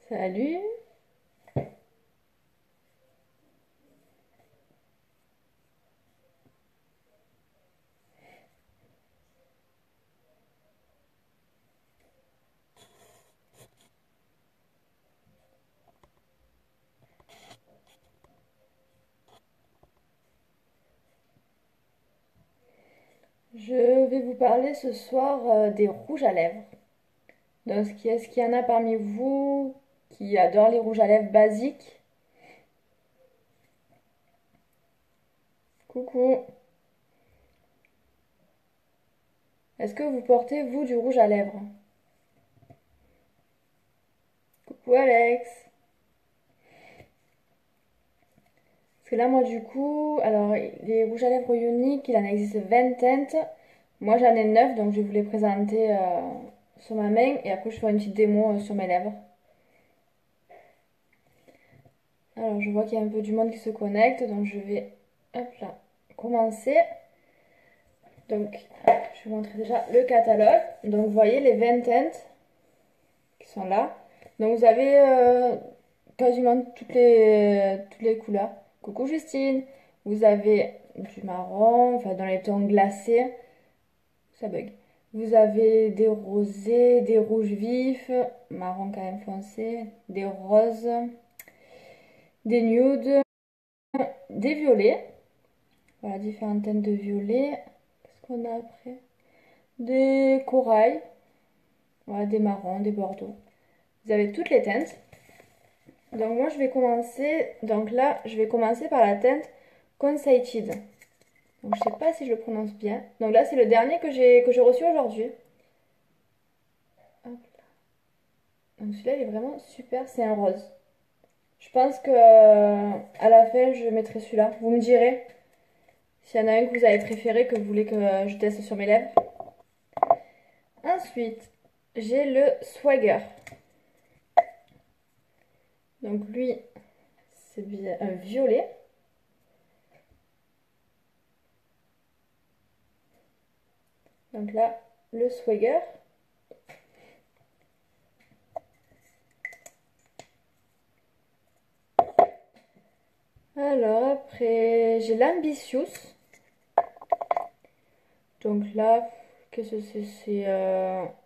Salut. Je vais vous parler ce soir des rouges à lèvres. Donc, est-ce qu'il y en a parmi vous qui adorent les rouges à lèvres basiques? Coucou. Est-ce que vous portez, vous, du rouge à lèvres? Coucou Alex. Parce que là, moi, du coup, alors, les rouges à lèvres uniques, il en existe 20 teintes. Moi, j'en ai 9, donc je vais vous les présenter sur ma main. Et après, je ferai une petite démo sur mes lèvres. Alors, je vois qu'il y a un peu du monde qui se connecte, donc je vais, hop là, commencer. Donc, je vais vous montrer déjà le catalogue. Donc, vous voyez les 20 teintes qui sont là. Donc, vous avez quasiment toutes les couleurs. Coucou Justine. Vous avez du marron, enfin dans les tons glacés. Ça bug. Vous avez des rosés, des rouges vifs, marron quand même foncé, des roses, des nudes, des violets. Voilà, différentes teintes de violet. Qu'est-ce qu'on a après? Des corails. Voilà, des marrons, des bordeaux. Vous avez toutes les teintes. Donc moi je vais commencer. Donc là, je vais commencer par la teinte Concentrated. Donc je sais pas si je le prononce bien. Donc là, c'est le dernier que j'ai reçu aujourd'hui. Hop là. Donc celui-là, il est vraiment super. C'est un rose. Je pense que à la fin, je mettrai celui-là. Vous me direz s'il y en a un que vous avez préféré, que vous voulez que je teste sur mes lèvres. Ensuite, j'ai le Swagger. Donc lui, c'est un violet. Donc là, le Swagger. Alors après, j'ai l'Ambitious. Donc là, qu'est-ce que c'est? C'est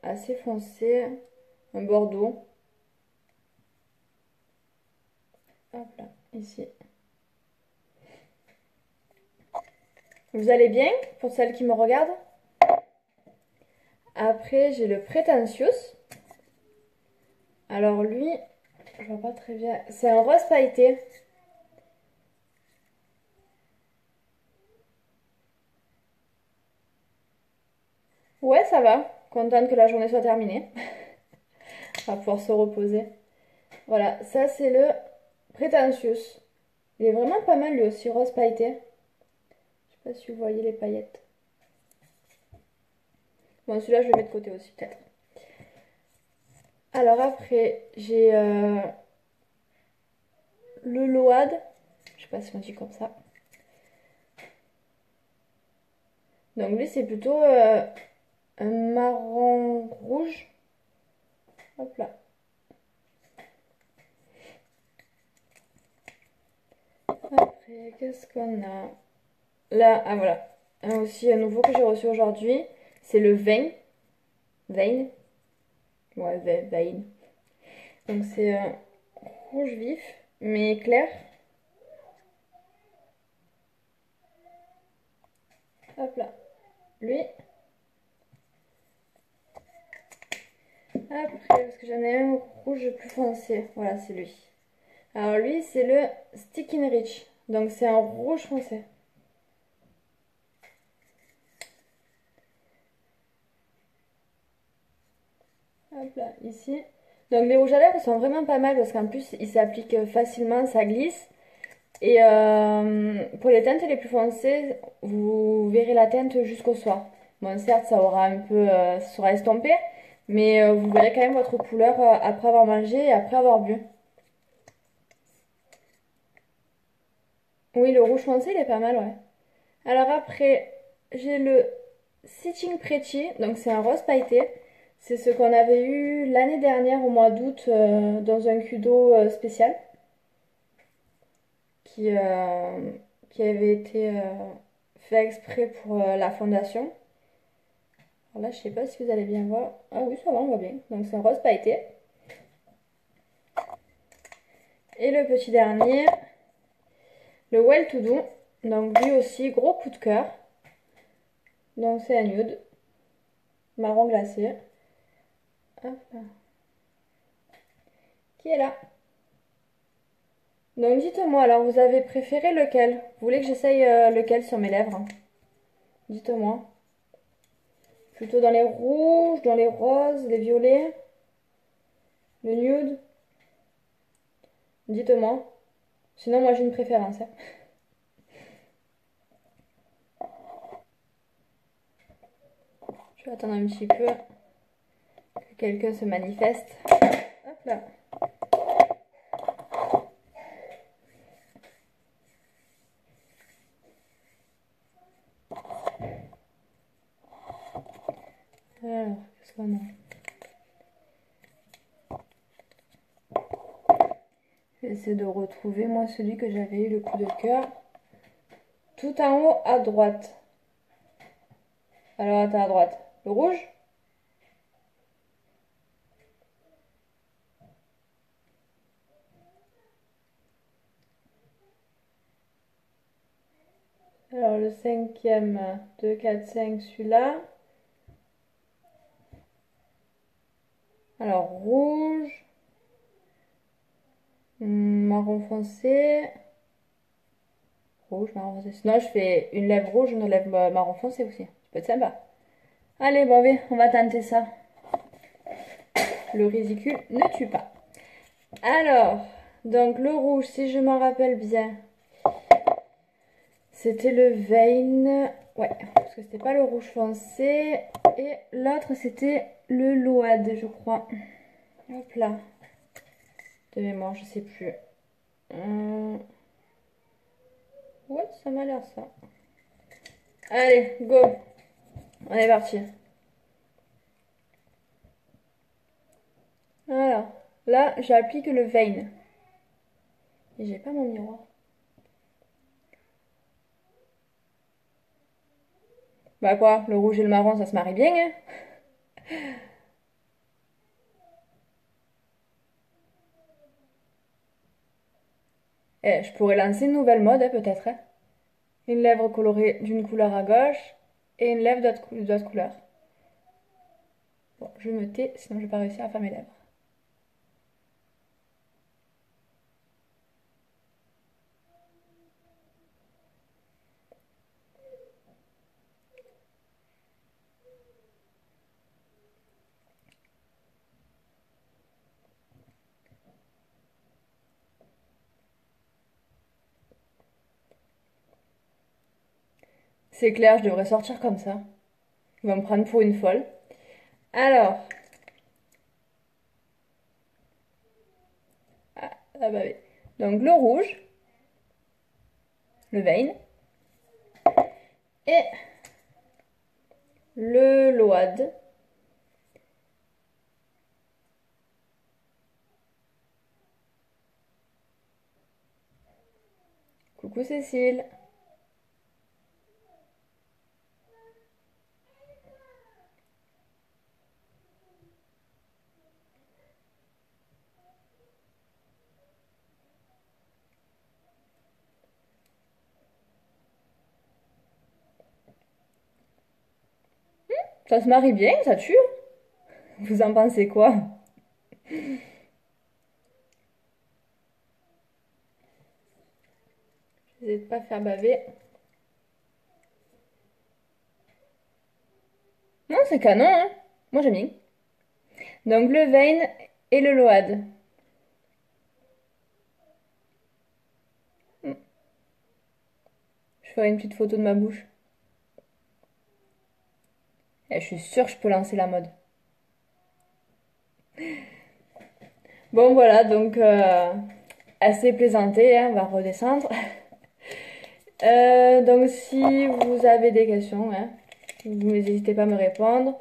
assez foncé, un bordeaux. Hop là, ici. Vous allez bien pour celles qui me regardent? Après, j'ai le Pretentious. Alors lui, je vois pas très bien. C'est un rose pailleté. Ouais, ça va. Contente que la journée soit terminée. On va pouvoir se reposer. Voilà, ça c'est le Pretentious. Il est vraiment pas mal lui aussi, rose pailleté. Je sais pas si vous voyez les paillettes. Bon, celui-là je le mets de côté aussi peut-être. Alors après, j'ai le Load. Je sais pas si on dit comme ça. Donc lui c'est plutôt un marron rouge. Hop là. Après, qu'est-ce qu'on a? Là, ah voilà. Un aussi un nouveau que j'ai reçu aujourd'hui. C'est le Vein. Vein. Ouais, Vein. Donc c'est un rouge vif, mais clair. Hop là. Lui. Après, parce que j'en ai un rouge plus foncé. Voilà, c'est lui. Alors lui, c'est le Stickin' Rich. Donc c'est un rouge foncé. Hop là, ici. Donc les rouges à lèvres sont vraiment pas mal parce qu'en plus ils s'appliquent facilement, ça glisse. Et pour les teintes les plus foncées, vous verrez la teinte jusqu'au soir. Bon, certes, ça aura un peu, ça sera estompé, mais vous verrez quand même votre couleur après avoir mangé et après avoir bu. Oui, le rouge foncé, il est pas mal, ouais. Alors après, j'ai le Sitting Pretty, donc c'est un rose pailleté. C'est ce qu'on avait eu l'année dernière au mois d'août dans un Kudo spécial qui, qui avait été fait exprès pour la fondation. Alors là, je sais pas si vous allez bien voir. Ah oui, ça va, on voit bien. Donc c'est un rose pailleté. Et le petit dernier, le Well To Do. Donc lui aussi, gros coup de cœur. Donc c'est un nude. Marron glacé. Hop là. Qui est là? Donc dites-moi, alors vous avez préféré lequel? Vous voulez que j'essaye lequel sur mes lèvres? Dites-moi. Plutôt dans les rouges, dans les roses, les violets, le nude? Dites-moi. Sinon, moi j'ai une préférence, hein. Je vais attendre un petit peu que quelqu'un se manifeste. Hop là. Alors, qu'est-ce qu'on a? J'essaie de retrouver moi celui que j'avais eu le coup de cœur. Tout en haut à droite. Alors attends, à droite. Le rouge? Alors le cinquième, 2, 4, 5, celui-là. Alors rouge. Marron foncé. Rouge, marron foncé. Sinon je fais une lèvre rouge, une lèvre marron foncé aussi. Ça peut être sympa. Allez, bon, on va tenter ça. Le ridicule ne tue pas. Alors, donc le rouge, si je m'en rappelle bien, c'était le Vein. Ouais, parce que c'était pas le rouge foncé. Et l'autre, c'était le Load, je crois. Hop là. De mémoire, je sais plus. Ouais, ça m'a l'air ça. Allez, go. On est parti. Alors, là, j'applique le Vein. Et j'ai pas mon miroir. Bah quoi, le rouge et le marron, ça se marie bien, hein? Eh, je pourrais lancer une nouvelle mode, hein, peut-être, hein. Une lèvre colorée d'une couleur à gauche et une lèvre d'autre couleur. Bon, je vais me tais, sinon je vais pas réussir à faire mes lèvres. C'est clair, je devrais sortir comme ça. Il va me prendre pour une folle. Alors. Ah bah oui. Donc le rouge. Le Vein. Et le Load. Coucou Cécile. Ça se marie bien, ça tue. Vous en pensez quoi? J'essaie de pas faire baver. Non, c'est canon, hein. Moi j'aime bien. Donc le Vein et le Load. Je ferai une petite photo de ma bouche. Et je suis sûre que je peux lancer la mode. Bon voilà, donc assez plaisanté, hein, on va redescendre. Donc si vous avez des questions, hein, vous n'hésitez pas à me répondre.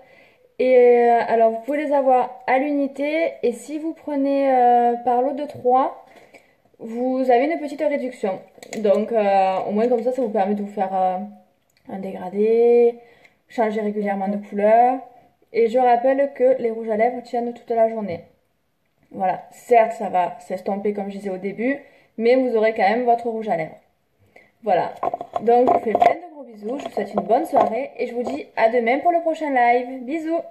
Et alors, vous pouvez les avoir à l'unité. Et si vous prenez par lot de 3, vous avez une petite réduction. Donc, au moins comme ça vous permet de vous faire un dégradé, changer régulièrement de couleur. Et je rappelle que les rouges à lèvres tiennent toute la journée. Voilà, certes, ça va s'estomper comme je disais au début, mais vous aurez quand même votre rouge à lèvres. Voilà, donc je vous fais plein de gros bisous, je vous souhaite une bonne soirée et je vous dis à demain pour le prochain live. Bisous!